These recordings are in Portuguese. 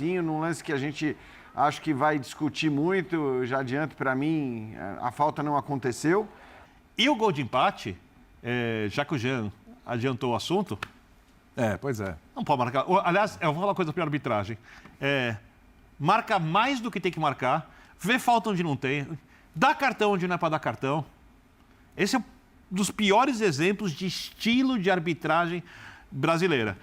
Num lance que a gente acho que vai discutir muito, já adianto, para mim, a falta não aconteceu. E o gol de empate, já que o Jean adiantou o assunto... Pois é. Não pode marcar. Aliás, eu vou falar uma coisa para a arbitragem. Marca mais do que tem que marcar, vê falta onde não tem, dá cartão onde não é para dar cartão. Esse é um dos piores exemplos de estilo de arbitragem brasileira.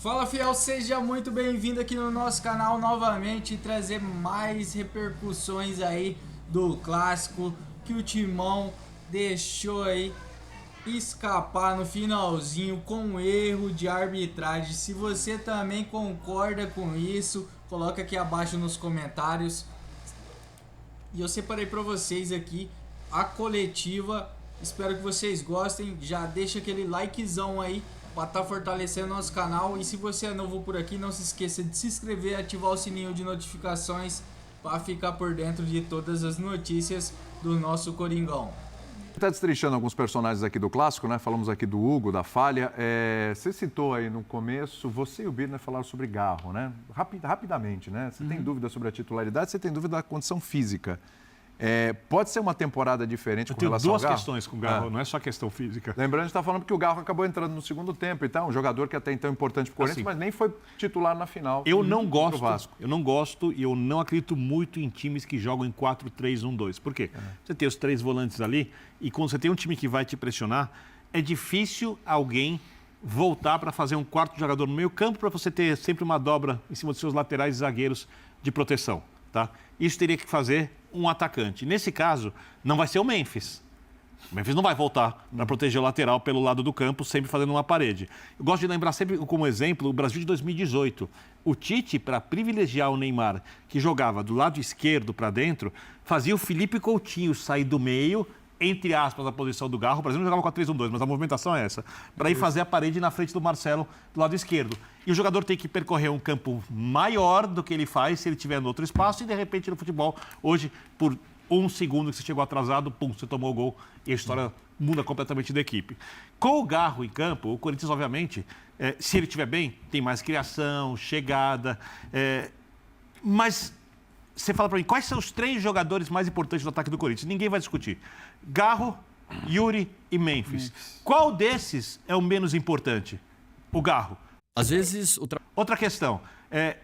Fala, fiel, seja muito bem-vindo aqui no nosso canal novamente, trazer mais repercussões aí do clássico que o Timão deixou aí escapar no finalzinho com um erro de arbitragem. Se você também concorda com isso, coloca aqui abaixo nos comentários. E eu separei para vocês aqui a coletiva. Espero que vocês gostem. Já deixa aquele likezão aí para estar fortalecendo nosso canal. E se você é novo por aqui, não se esqueça de se inscrever e ativar o sininho de notificações para ficar por dentro de todas as notícias do nosso Coringão. Está destrinchando alguns personagens aqui do clássico, né? Falamos aqui do Hugo, da falha. Você citou aí no começo, você e o Birner falaram sobre Garro, né? Rapidamente, né? Você tem dúvida sobre a titularidade, você tem dúvida da condição física. Pode ser uma temporada diferente com relação ao Garro? Eu tenho duas questões com o Garro, não é só questão física. Lembrando, a gente está falando que o Garro acabou entrando no segundo tempo e tal, um jogador que até então é importante para o Corinthians, mas nem foi titular na final. Eu não gosto e eu não acredito muito em times que jogam em 4-3-1-2. Por quê? Você tem os três volantes ali e quando você tem um time que vai te pressionar, é difícil alguém voltar para fazer um quarto jogador no meio campo para você ter sempre uma dobra em cima dos seus laterais e zagueiros de proteção. Tá? Isso teria que fazer um atacante. Nesse caso, não vai ser o Memphis. O Memphis não vai voltar para proteger o lateral pelo lado do campo, sempre fazendo uma parede. Eu gosto de lembrar sempre como exemplo o Brasil de 2018. O Tite, para privilegiar o Neymar, que jogava do lado esquerdo para dentro, fazia o Felipe Coutinho sair do meio, entre aspas, a posição do Garro. O Brasil não jogava 4-3-1-2, mas a movimentação é essa. Para ir fazer a parede na frente do Marcelo, do lado esquerdo. E o jogador tem que percorrer um campo maior do que ele faz se ele estiver no outro espaço. E, de repente, no futebol, hoje, por um segundo que você chegou atrasado, pum, você tomou o gol. E a história muda completamente da equipe. Com o Garro em campo, o Corinthians, obviamente, se ele estiver bem, tem mais criação, chegada. Mas... Você fala para mim, quais são os três jogadores mais importantes do ataque do Corinthians? Ninguém vai discutir. Garro, Yuri e Memphis. Qual desses é o menos importante? O Garro. Às vezes... Outra questão.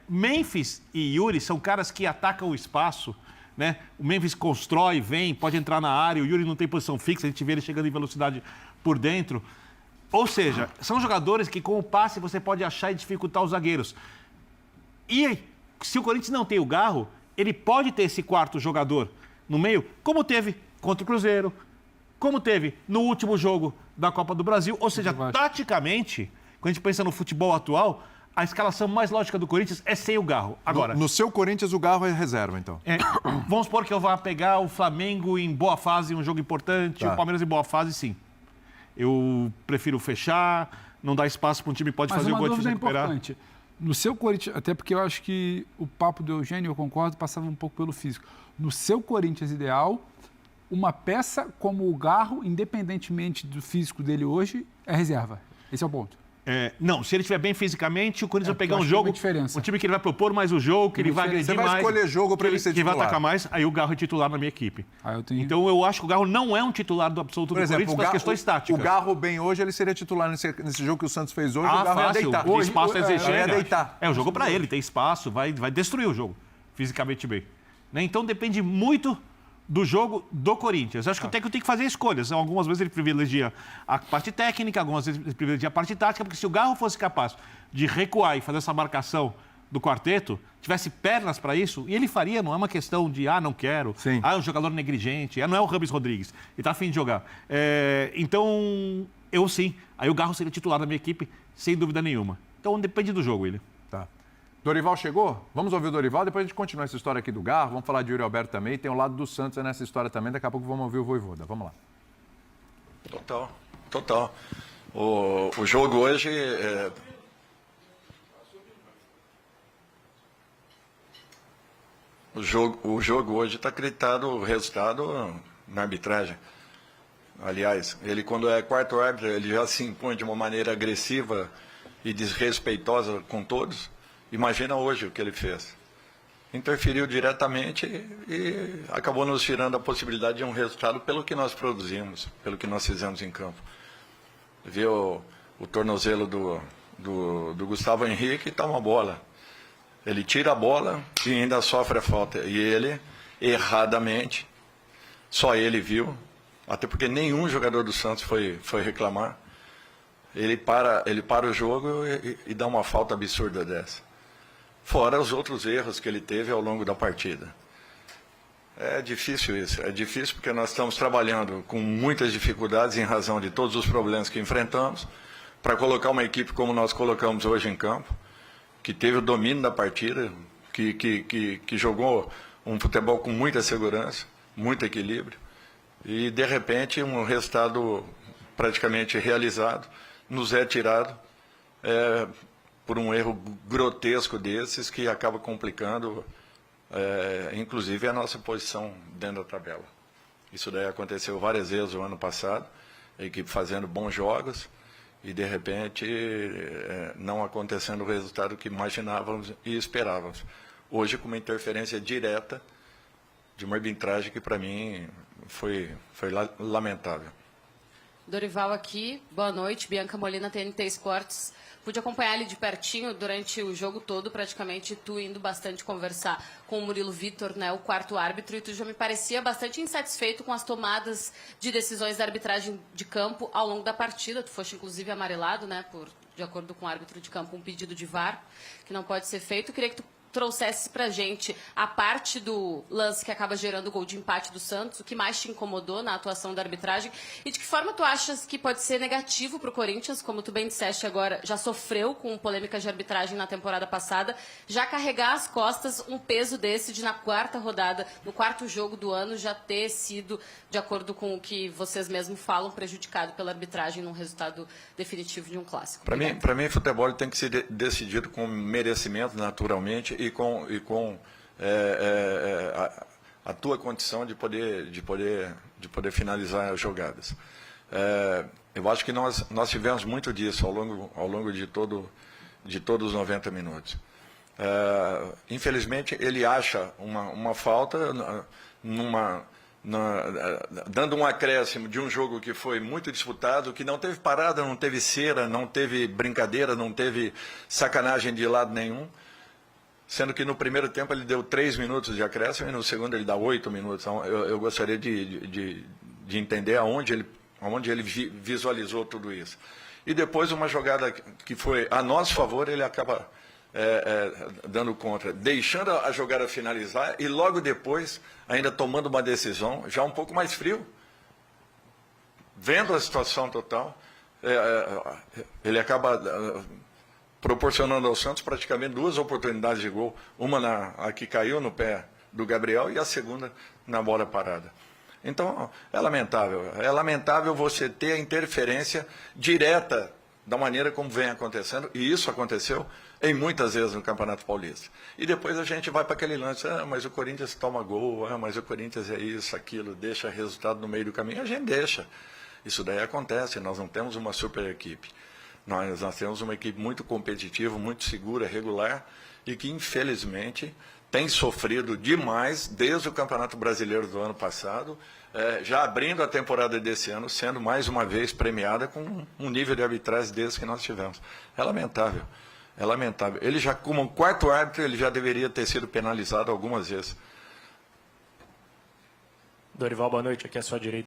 Memphis e Yuri são caras que atacam o espaço, né? O Memphis constrói, vem, pode entrar na área. O Yuri não tem posição fixa, a gente vê ele chegando em velocidade por dentro. Ou seja, são jogadores que com o passe você pode achar e dificultar os zagueiros. E se o Corinthians não tem o Garro, ele pode ter esse quarto jogador no meio, como teve contra o Cruzeiro, como teve no último jogo da Copa do Brasil. Ou seja, taticamente, quando a gente pensa no futebol atual, a escalação mais lógica do Corinthians é sem o Garro. Agora, no seu Corinthians, o Garro é reserva, então? Vamos supor que eu vá pegar o Flamengo em boa fase, um jogo importante, o Palmeiras em boa fase, sim. Eu prefiro fechar, não dar espaço para um time que pode fazer o gol de recuperar. Importante. No seu Corinthians, até porque eu acho que o papo do Eugênio, eu concordo, passava um pouco pelo físico. No seu Corinthians ideal, uma peça como o Garro, independentemente do físico dele hoje, é reserva. Esse é o ponto. Não, se ele estiver bem fisicamente, o Corinthians vai pegar um jogo, um time que ele vai propor mais o jogo, que ele vai agredir mais. Você vai escolher jogo para ele ser titular. Que vai atacar mais, aí o Garro é titular na minha equipe. Então eu acho que o Garro não é um titular do absoluto do Corinthians pelas questões táticas. O Garro bem hoje, ele seria titular nesse jogo que o Santos fez hoje, o Garro ia deitar. O espaço é deitar. É o jogo para ele, tem espaço, vai destruir o jogo, fisicamente bem. Né? Então depende muito do jogo do Corinthians. Eu acho que o técnico tem que fazer escolhas. Algumas vezes ele privilegia a parte técnica, algumas vezes ele privilegia a parte tática, porque se o Garro fosse capaz de recuar e fazer essa marcação do quarteto, tivesse pernas para isso, e ele faria, não é uma questão de, não quero, é um jogador negligente, não é o Rames Rodrigues, ele está a fim de jogar. Então, eu sim, aí o Garro seria titular da minha equipe, sem dúvida nenhuma. Então, depende do jogo, ele. Tá. Dorival chegou? Vamos ouvir o Dorival, depois a gente continua essa história aqui do Garro, vamos falar de Yuri Alberto também, tem o lado do Santos nessa história também, daqui a pouco vamos ouvir o Vojvoda, vamos lá. Total. O jogo hoje... O jogo hoje está acreditado o resultado na arbitragem. Aliás, ele quando é quarto árbitro, ele já se impõe de uma maneira agressiva e desrespeitosa com todos. Imagina hoje o que ele fez. Interferiu diretamente e acabou nos tirando a possibilidade de um resultado pelo que nós produzimos, pelo que nós fizemos em campo. Viu o tornozelo do Gustavo Henrique e toma a bola. Ele tira a bola e ainda sofre a falta. E ele, erradamente, só ele viu, até porque nenhum jogador do Santos foi reclamar. Ele para o jogo e dá uma falta absurda dessa. Fora os outros erros que ele teve ao longo da partida. É difícil isso, é difícil porque nós estamos trabalhando com muitas dificuldades em razão de todos os problemas que enfrentamos, para colocar uma equipe como nós colocamos hoje em campo, que teve o domínio da partida, que jogou um futebol com muita segurança, muito equilíbrio, e de repente um resultado praticamente realizado nos é tirado por um erro grotesco desses que acaba complicando, inclusive, a nossa posição dentro da tabela. Isso daí aconteceu várias vezes no ano passado, a equipe fazendo bons jogos e, de repente, não acontecendo o resultado que imaginávamos e esperávamos. Hoje, com uma interferência direta de uma arbitragem que, para mim, foi lamentável. Dorival aqui, boa noite, Bianca Molina, TNT Esportes. Pude acompanhar ele de pertinho durante o jogo todo, praticamente tu indo bastante conversar com o Murilo Vitor, né, o quarto árbitro, e tu já me parecia bastante insatisfeito com as tomadas de decisões da arbitragem de campo ao longo da partida. Tu foste, inclusive, amarelado, né, de acordo com o árbitro de campo, um pedido de VAR, que não pode ser feito. Eu queria que tu trouxesse pra gente a parte do lance que acaba gerando o gol de empate do Santos, o que mais te incomodou na atuação da arbitragem e de que forma tu achas que pode ser negativo pro Corinthians, como tu bem disseste agora, já sofreu com polêmicas de arbitragem na temporada passada, já carregar às costas um peso desse de na quarta rodada, no quarto jogo do ano, já ter sido, de acordo com o que vocês mesmos falam, prejudicado pela arbitragem num resultado definitivo de um clássico. Para mim, futebol tem que ser decidido com merecimento, naturalmente, e com a tua condição de poder finalizar as jogadas. Eu acho que nós tivemos muito disso ao longo de todos os 90 minutos. Infelizmente, ele acha uma falta dando um acréscimo de um jogo que foi muito disputado, que não teve parada, não teve cera, não teve brincadeira, não teve sacanagem de lado nenhum. Sendo que no primeiro tempo ele deu 3 minutos de acréscimo e no segundo ele dá 8 minutos. Então, eu gostaria de entender aonde ele visualizou tudo isso. E depois uma jogada que foi a nosso favor, ele acaba dando contra, deixando a jogada finalizar e logo depois ainda tomando uma decisão já um pouco mais frio. Vendo a situação total, ele acaba proporcionando ao Santos praticamente 2 oportunidades de gol. Uma a que caiu no pé do Gabriel e a segunda na bola parada. Então, é lamentável. É lamentável você ter a interferência direta da maneira como vem acontecendo, e isso aconteceu em muitas vezes no Campeonato Paulista. E depois a gente vai para aquele lance, mas o Corinthians toma gol, mas o Corinthians é isso, aquilo, deixa resultado no meio do caminho. A gente deixa. Isso daí acontece, nós não temos uma super equipe. Nós temos uma equipe muito competitiva, muito segura, regular, e que, infelizmente, tem sofrido demais desde o Campeonato Brasileiro do ano passado, já abrindo a temporada desse ano, sendo mais uma vez premiada com um nível de arbitragem desse que nós tivemos. É lamentável, é lamentável. Ele já, como um quarto árbitro, ele já deveria ter sido penalizado algumas vezes. Dorival, boa noite. Aqui à sua direita,